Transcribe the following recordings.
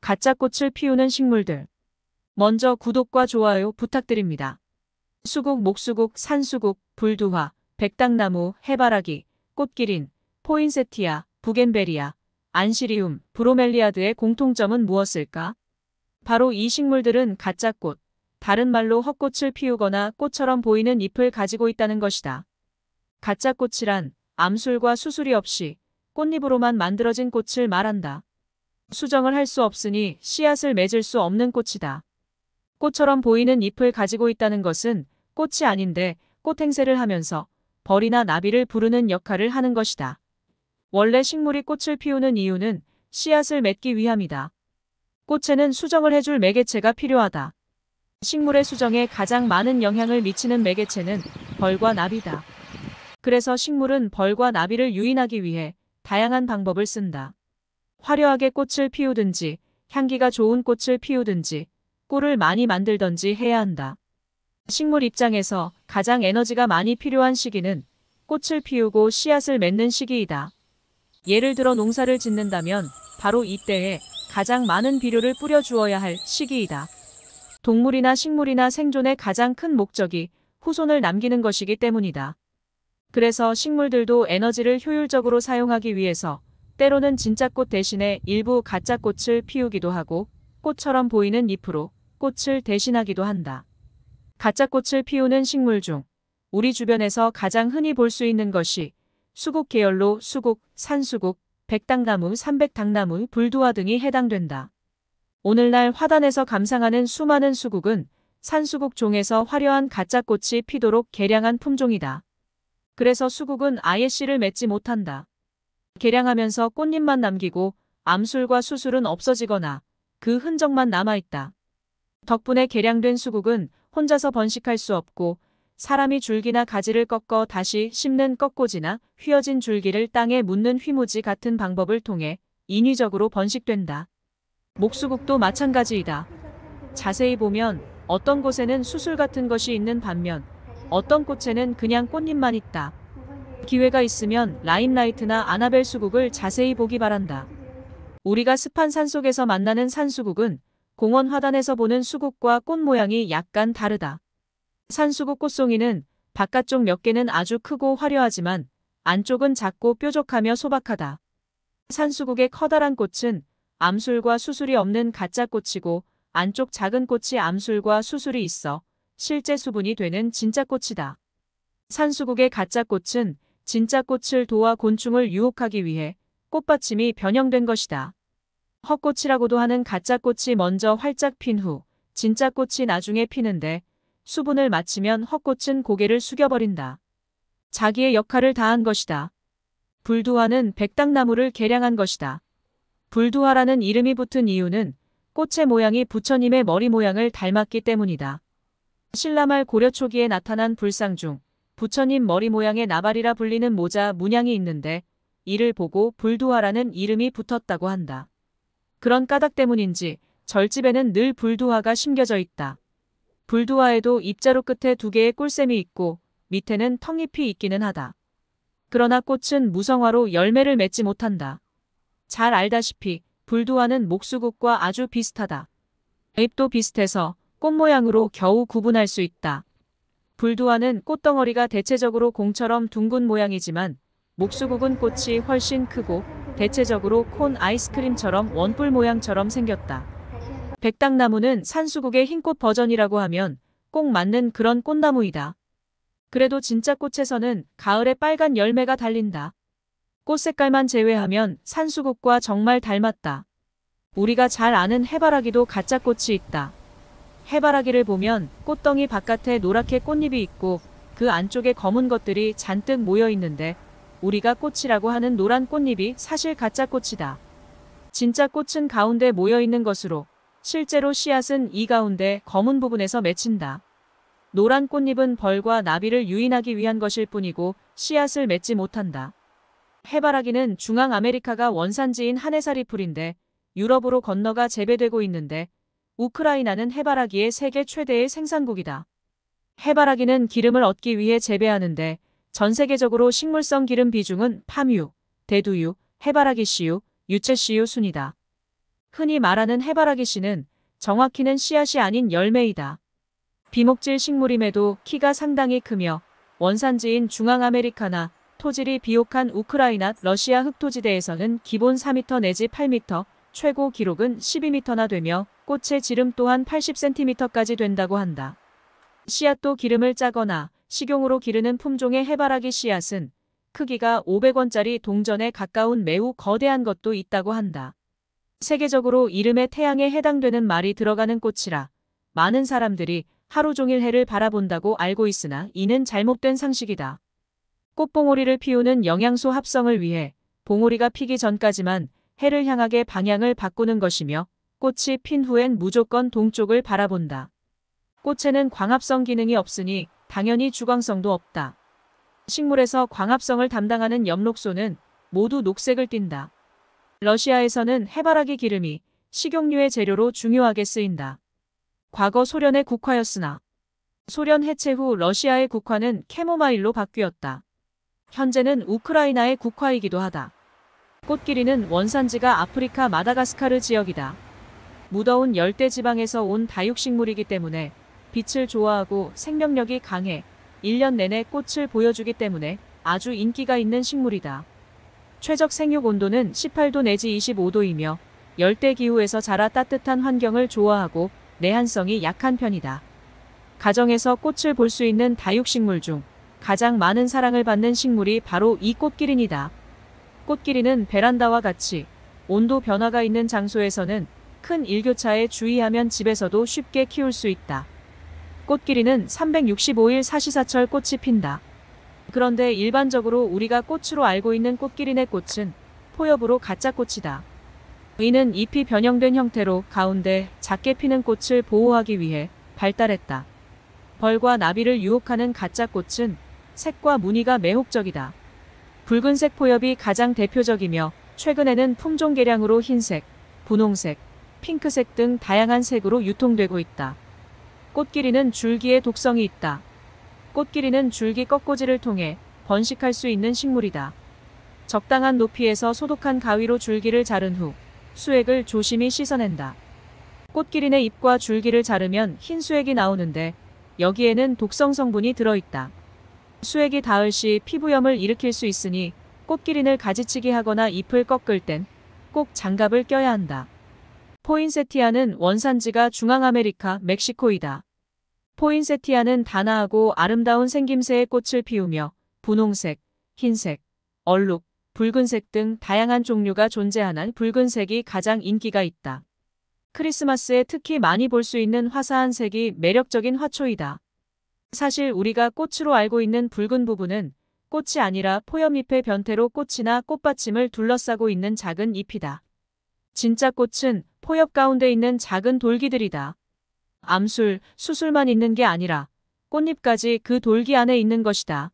가짜 꽃을 피우는 식물들. 먼저 구독과 좋아요 부탁드립니다. 수국, 목수국, 산수국, 불두화, 백당나무, 해바라기, 꽃기린, 포인세티아, 부겐베리아, 안시리움, 브로멜리아드의 공통점은 무엇일까? 바로 이 식물들은 가짜 꽃, 다른 말로 헛꽃을 피우거나 꽃처럼 보이는 잎을 가지고 있다는 것이다. 가짜 꽃이란 암술과 수술이 없이 꽃잎으로만 만들어진 꽃을 말한다. 수정을 할 수 없으니 씨앗을 맺을 수 없는 꽃이다. 꽃처럼 보이는 잎을 가지고 있다는 것은 꽃이 아닌데 꽃 행세를 하면서 벌이나 나비를 부르는 역할을 하는 것이다. 원래 식물이 꽃을 피우는 이유는 씨앗을 맺기 위함이다. 꽃에는 수정을 해줄 매개체가 필요하다. 식물의 수정에 가장 많은 영향을 미치는 매개체는 벌과 나비다. 그래서 식물은 벌과 나비를 유인하기 위해 다양한 방법을 쓴다. 화려하게 꽃을 피우든지 향기가 좋은 꽃을 피우든지 꿀을 많이 만들든지 해야 한다. 식물 입장에서 가장 에너지가 많이 필요한 시기는 꽃을 피우고 씨앗을 맺는 시기이다. 예를 들어 농사를 짓는다면 바로 이때에 가장 많은 비료를 뿌려주어야 할 시기이다. 동물이나 식물이나 생존의 가장 큰 목적이 후손을 남기는 것이기 때문이다. 그래서 식물들도 에너지를 효율적으로 사용하기 위해서 때로는 진짜 꽃 대신에 일부 가짜 꽃을 피우기도 하고 꽃처럼 보이는 잎으로 꽃을 대신하기도 한다. 가짜 꽃을 피우는 식물 중 우리 주변에서 가장 흔히 볼 수 있는 것이 수국 계열로 수국, 산수국, 백당나무, 삼백당나무, 불두화 등이 해당된다. 오늘날 화단에서 감상하는 수많은 수국은 산수국 종에서 화려한 가짜 꽃이 피도록 개량한 품종이다. 그래서 수국은 아예 씨를 맺지 못한다. 개량하면서 꽃잎만 남기고 암술과 수술은 없어지거나 그 흔적만 남아있다. 덕분에 개량된 수국은 혼자서 번식할 수 없고 사람이 줄기나 가지를 꺾어 다시 심는 꺾꽂이나 휘어진 줄기를 땅에 묻는 휘무지 같은 방법을 통해 인위적으로 번식된다. 목수국도 마찬가지이다. 자세히 보면 어떤 곳에는 수술 같은 것이 있는 반면 어떤 꽃에는 그냥 꽃잎만 있다. 기회가 있으면 라임라이트나 아나벨 수국을 자세히 보기 바란다. 우리가 습한 산속에서 만나는 산수국은 공원 화단에서 보는 수국과 꽃 모양이 약간 다르다. 산수국 꽃송이는 바깥쪽 몇 개는 아주 크고 화려하지만 안쪽은 작고 뾰족하며 소박하다. 산수국의 커다란 꽃은 암술과 수술이 없는 가짜 꽃이고 안쪽 작은 꽃이 암술과 수술이 있어 실제 수분이 되는 진짜 꽃이다. 산수국의 가짜 꽃은 진짜 꽃을 도와 곤충을 유혹하기 위해 꽃받침이 변형된 것이다. 헛꽃이라고도 하는 가짜 꽃이 먼저 활짝 핀 후 진짜 꽃이 나중에 피는데 수분을 마치면 헛꽃은 고개를 숙여버린다. 자기의 역할을 다한 것이다. 불두화는 백당나무를 개량한 것이다. 불두화라는 이름이 붙은 이유는 꽃의 모양이 부처님의 머리 모양을 닮았기 때문이다. 신라말 고려 초기에 나타난 불상 중 부처님 머리 모양의 나발이라 불리는 모자 문양이 있는데 이를 보고 불두화라는 이름이 붙었다고 한다. 그런 까닭 때문인지 절집에는 늘 불두화가 심겨져 있다. 불두화에도 입자루 끝에 두 개의 꿀샘이 있고 밑에는 텅잎이 있기는 하다. 그러나 꽃은 무성화로 열매를 맺지 못한다. 잘 알다시피 불두화는 목수국과 아주 비슷하다. 잎도 비슷해서 꽃 모양으로 겨우 구분할 수 있다. 불두화는 꽃덩어리가 대체적으로 공처럼 둥근 모양이지만 목수국은 꽃이 훨씬 크고 대체적으로 콘 아이스크림처럼 원뿔 모양처럼 생겼다. 백당나무는 산수국의 흰꽃 버전이라고 하면 꼭 맞는 그런 꽃나무이다. 그래도 진짜 꽃에서는 가을에 빨간 열매가 달린다. 꽃 색깔만 제외하면 산수국과 정말 닮았다. 우리가 잘 아는 해바라기도 가짜 꽃이 있다. 해바라기를 보면 꽃덩이 바깥에 노랗게 꽃잎이 있고 그 안쪽에 검은 것들이 잔뜩 모여 있는데 우리가 꽃이라고 하는 노란 꽃잎이 사실 가짜 꽃이다. 진짜 꽃은 가운데 모여 있는 것으로 실제로 씨앗은 이 가운데 검은 부분에서 맺힌다. 노란 꽃잎은 벌과 나비를 유인하기 위한 것일 뿐이고 씨앗을 맺지 못한다. 해바라기는 중앙아메리카가 원산지인 한해살이 풀인데 유럽으로 건너가 재배되고 있는데 우크라이나는 해바라기의 세계 최대의 생산국이다. 해바라기는 기름을 얻기 위해 재배하는데 전 세계적으로 식물성 기름 비중은 파뮤, 대두유, 해바라기씨유, 유채씨유 순이다. 흔히 말하는 해바라기 씨는 정확히는 씨앗이 아닌 열매이다. 비목질 식물임에도 키가 상당히 크며 원산지인 중앙아메리카나 토질이 비옥한 우크라이나, 러시아 흑토지대에서는 기본 4m 내지 8m, 최고 기록은 12m나 되며 꽃의 지름 또한 80cm까지 된다고 한다. 씨앗도 기름을 짜거나 식용으로 기르는 품종의 해바라기 씨앗은 크기가 500원짜리 동전에 가까운 매우 거대한 것도 있다고 한다. 세계적으로 이름에 태양에 해당되는 말이 들어가는 꽃이라 많은 사람들이 하루 종일 해를 바라본다고 알고 있으나 이는 잘못된 상식이다. 꽃봉오리를 피우는 영양소 합성을 위해 봉오리가 피기 전까지만 해를 향하게 방향을 바꾸는 것이며 꽃이 핀 후엔 무조건 동쪽을 바라본다. 꽃에는 광합성 기능이 없으니 당연히 주광성도 없다. 식물에서 광합성을 담당하는 엽록소는 모두 녹색을 띈다. 러시아에서는 해바라기 기름이 식용유의 재료로 중요하게 쓰인다. 과거 소련의 국화였으나 소련 해체 후 러시아의 국화는 캐모마일로 바뀌었다. 현재는 우크라이나의 국화이기도 하다. 꽃기린은 원산지가 아프리카 마다가스카르 지역이다. 무더운 열대지방에서 온 다육식물이기 때문에 빛을 좋아하고 생명력이 강해 1년 내내 꽃을 보여주기 때문에 아주 인기가 있는 식물이다. 최적 생육 온도는 18도 내지 25도이며 열대기후에서 자라 따뜻한 환경을 좋아하고 내한성이 약한 편이다. 가정에서 꽃을 볼 수 있는 다육식물 중 가장 많은 사랑을 받는 식물이 바로 이 꽃기린이다. 꽃기린은 베란다와 같이 온도 변화가 있는 장소에서는 큰 일교차에 주의하면 집에서도 쉽게 키울 수 있다. 꽃기린은 365일 사시사철 꽃이 핀다. 그런데 일반적으로 우리가 꽃으로 알고 있는 꽃기린의 꽃은 포엽으로 가짜꽃이다. 이는 잎이 변형된 형태로 가운데 작게 피는 꽃을 보호하기 위해 발달했다. 벌과 나비를 유혹하는 가짜꽃은 색과 무늬가 매혹적이다. 붉은색 포엽이 가장 대표적이며 최근에는 품종 개량으로 흰색, 분홍색, 핑크색 등 다양한 색으로 유통되고 있다. 꽃기린은 줄기에 독성이 있다. 꽃기린은 줄기 꺾꽂이를 통해 번식할 수 있는 식물이다. 적당한 높이에서 소독한 가위로 줄기를 자른 후 수액을 조심히 씻어낸다. 꽃기린의 잎과 줄기를 자르면 흰 수액이 나오는데 여기에는 독성 성분이 들어있다. 수액이 닿을 시 피부염을 일으킬 수 있으니 꽃기린을 가지치기 하거나 잎을 꺾을 땐 꼭 장갑을 껴야 한다. 포인세티아는 원산지가 중앙아메리카, 멕시코이다. 포인세티아는 단아하고 아름다운 생김새의 꽃을 피우며 분홍색, 흰색, 얼룩, 붉은색 등 다양한 종류가 존재하는 붉은색이 가장 인기가 있다. 크리스마스에 특히 많이 볼 수 있는 화사한 색이 매력적인 화초이다. 사실 우리가 꽃으로 알고 있는 붉은 부분은 꽃이 아니라 포엽잎의 변태로 꽃이나 꽃받침을 둘러싸고 있는 작은 잎이다. 진짜 꽃은 포엽 가운데 있는 작은 돌기들이다. 암술, 수술만 있는 게 아니라 꽃잎까지 그 돌기 안에 있는 것이다.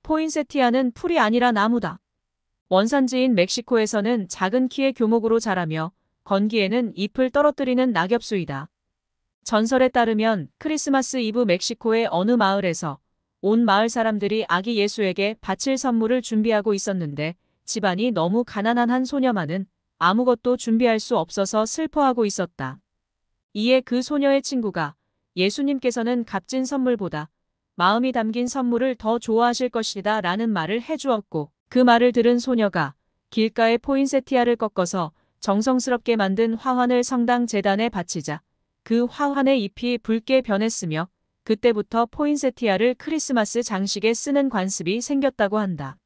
포인세티아는 풀이 아니라 나무다. 원산지인 멕시코에서는 작은 키의 교목으로 자라며 건기에는 잎을 떨어뜨리는 낙엽수이다. 전설에 따르면 크리스마스 이브 멕시코의 어느 마을에서 온 마을 사람들이 아기 예수에게 바칠 선물을 준비하고 있었는데 집안이 너무 가난한 한 소녀만은 아무것도 준비할 수 없어서 슬퍼하고 있었다. 이에 그 소녀의 친구가 예수님께서는 값진 선물보다 마음이 담긴 선물을 더 좋아하실 것이다 라는 말을 해주었고 그 말을 들은 소녀가 길가의 포인세티아를 꺾어서 정성스럽게 만든 화환을 성당 제단에 바치자 그 화환의 잎이 붉게 변했으며 그때부터 포인세티아를 크리스마스 장식에 쓰는 관습이 생겼다고 한다.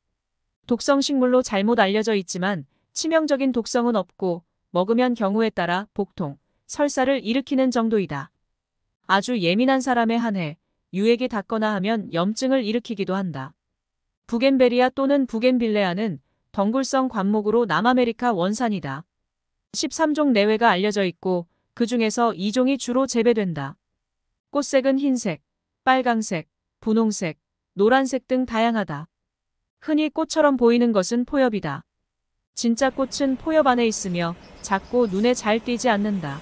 독성식물로 잘못 알려져 있지만 치명적인 독성은 없고 먹으면 경우에 따라 복통, 설사를 일으키는 정도이다. 아주 예민한 사람에 한해 유액이 닿거나 하면 염증을 일으키기도 한다. 부겐베리아 또는 부겐빌레아는 덩굴성 관목으로 남아메리카 원산이다. 13종 내외가 알려져 있고 그 중에서 2종이 주로 재배된다. 꽃색은 흰색, 빨강색, 분홍색, 노란색 등 다양하다. 흔히 꽃처럼 보이는 것은 포엽이다. 진짜 꽃은 포엽 안에 있으며 작고 눈에 잘 띄지 않는다.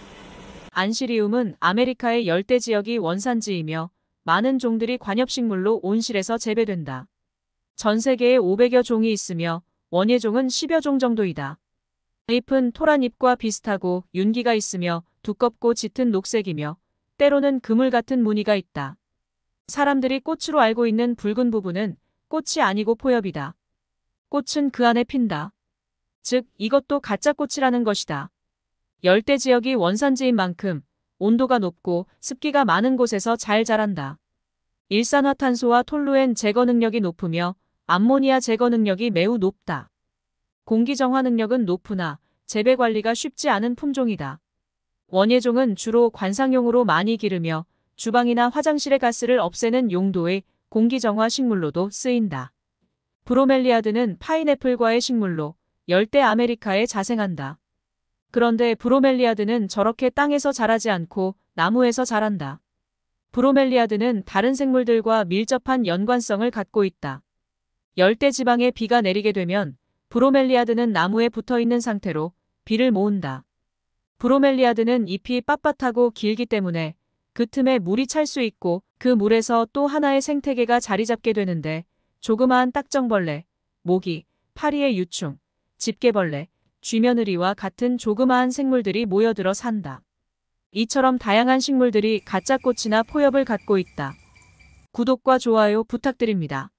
안시리움은 아메리카의 열대 지역이 원산지이며 많은 종들이 관엽식물로 온실에서 재배된다. 전 세계에 500여 종이 있으며 원예종은 10여 종 정도이다. 잎은 토란잎과 비슷하고 윤기가 있으며 두껍고 짙은 녹색이며 때로는 그물 같은 무늬가 있다. 사람들이 꽃으로 알고 있는 붉은 부분은 꽃이 아니고 포엽이다. 꽃은 그 안에 핀다. 즉, 이것도 가짜 꽃이라는 것이다. 열대 지역이 원산지인 만큼 온도가 높고 습기가 많은 곳에서 잘 자란다. 일산화탄소와 톨루엔 제거 능력이 높으며 암모니아 제거 능력이 매우 높다. 공기 정화 능력은 높으나 재배 관리가 쉽지 않은 품종이다. 원예종은 주로 관상용으로 많이 기르며 주방이나 화장실의 가스를 없애는 용도의 공기 정화 식물로도 쓰인다. 브로멜리아드는 파인애플과의 식물로 열대 아메리카에 자생한다. 그런데 브로멜리아드는 저렇게 땅에서 자라지 않고 나무에서 자란다. 브로멜리아드는 다른 생물들과 밀접한 연관성을 갖고 있다. 열대 지방에 비가 내리게 되면 브로멜리아드는 나무에 붙어 있는 상태로 비를 모은다. 브로멜리아드는 잎이 빳빳하고 길기 때문에 그 틈에 물이 찰 수 있고 그 물에서 또 하나의 생태계가 자리 잡게 되는데 조그마한 딱정벌레, 모기, 파리의 유충, 집게벌레, 쥐며느리와 같은 조그마한 생물들이 모여들어 산다. 이처럼 다양한 식물들이 가짜 꽃이나 포엽을 갖고 있다. 구독과 좋아요 부탁드립니다.